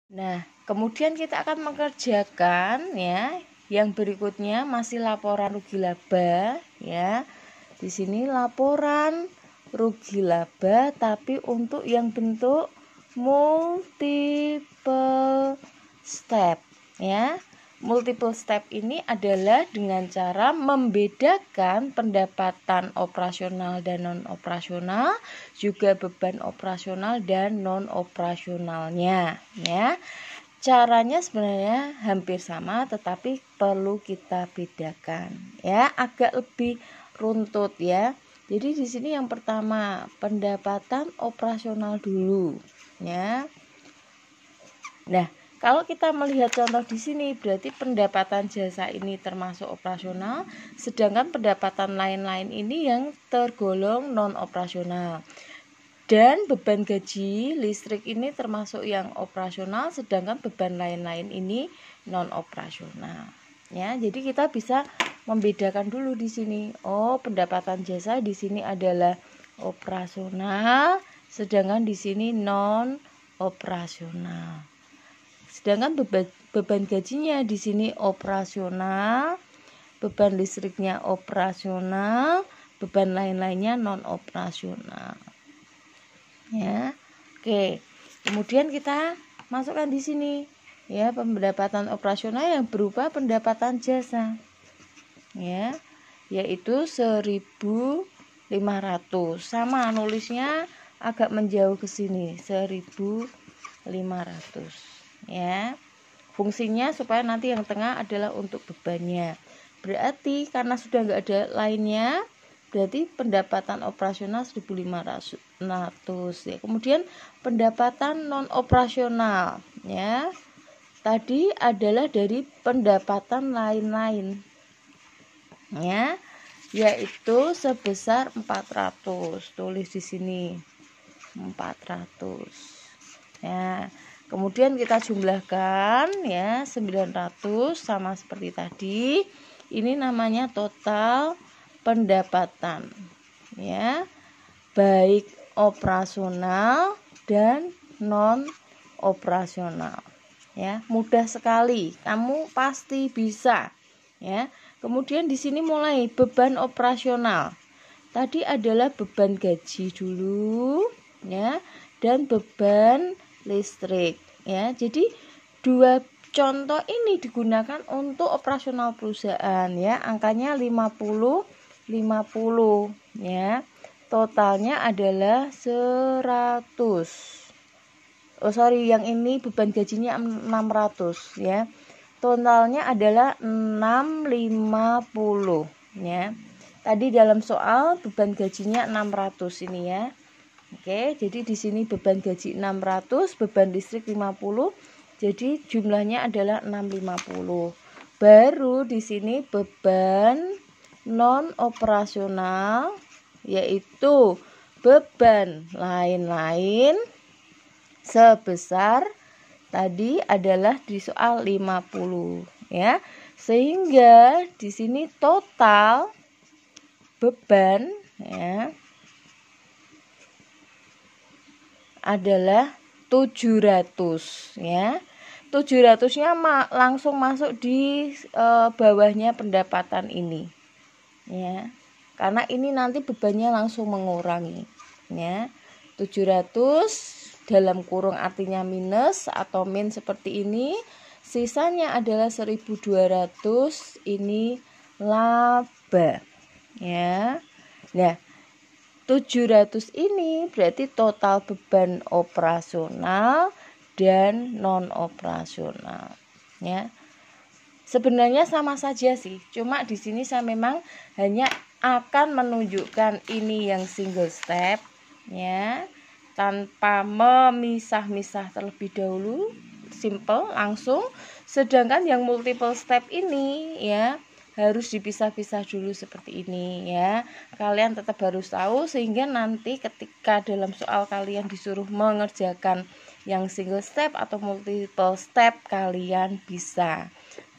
Nah, kemudian kita akan mengerjakan ya. Yang berikutnya masih laporan rugi laba ya. Di sini laporan rugi laba tapi untuk yang bentuk multiple step ya. Multiple step ini adalah dengan cara membedakan pendapatan operasional dan non operasional, juga beban operasional dan non operasionalnya ya. Caranya sebenarnya hampir sama tetapi perlu kita bedakan ya, agak lebih runtut ya. Jadi di sini yang pertama pendapatan operasional dulu ya. Nah, kalau kita melihat contoh di sini berarti pendapatan jasa ini termasuk operasional, sedangkan pendapatan lain-lain ini yang tergolong non operasional. Dan beban gaji listrik ini termasuk yang operasional, sedangkan beban lain-lain ini non operasional. Ya, jadi kita bisa membedakan dulu di sini. Oh, pendapatan jasa di sini adalah operasional, sedangkan di sini non operasional. Sedangkan beban gajinya di sini operasional, beban listriknya operasional, beban lain-lainnya non operasional. Ya. Oke. Kemudian kita masukkan di sini ya pendapatan operasional yang berupa pendapatan jasa. Ya, yaitu 1.500. Sama nulisnya agak menjauh ke sini, 1.500. Ya. Fungsinya supaya nanti yang tengah adalah untuk bebannya. Berarti karena sudah enggak ada lainnya, berarti pendapatan operasional 1.500 ya. Kemudian pendapatan non operasional ya. Tadi adalah dari pendapatan lain-lain. Ya, yaitu sebesar 400. Tulis di sini 400. Ya. Kemudian kita jumlahkan ya, 900 sama seperti tadi. Ini namanya total pendapatan. Ya. Baik operasional dan non operasional. Ya, mudah sekali. Kamu pasti bisa. Ya. Kemudian di sini mulai beban operasional. Tadi adalah beban gaji dulu ya, dan beban listrik ya. Jadi dua contoh ini digunakan untuk operasional perusahaan ya. Angkanya 50 ya. Totalnya adalah 100. Yang ini beban gajinya 600 ya. Totalnya adalah 650 ya. Tadi dalam soal beban gajinya 600 ini ya. Oke, jadi di sini beban gaji 600, beban listrik 50. Jadi jumlahnya adalah 650. Baru di sini beban non operasional yaitu beban lain-lain sebesar tadi adalah di soal 50 ya. Sehingga di sini total beban ya adalah 700 ya. 700-nya langsung masuk di bawahnya pendapatan ini. Ya. Karena ini nanti bebannya langsung mengurangi ya. 700 dalam kurung artinya minus atau min seperti ini. Sisanya adalah 1.200 ini laba. Ya. Nah, 700 ini berarti total beban operasional dan non operasional ya. Sebenarnya sama saja sih, cuma di sini saya memang hanya akan menunjukkan ini yang single step ya, tanpa memisah-misah terlebih dahulu, simple langsung. Sedangkan yang multiple step ini ya harus dipisah-pisah dulu seperti ini ya. Kalian tetap harus tahu sehingga nanti ketika dalam soal kalian disuruh mengerjakan yang single step atau multiple step kalian bisa.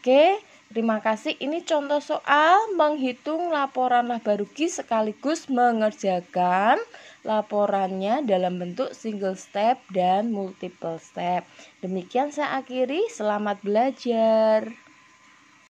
Oke, Terima kasih. Ini contoh soal menghitung laporan laba rugi sekaligus mengerjakan laporannya dalam bentuk single step dan multiple step. Demikian saya akhiri. Selamat belajar.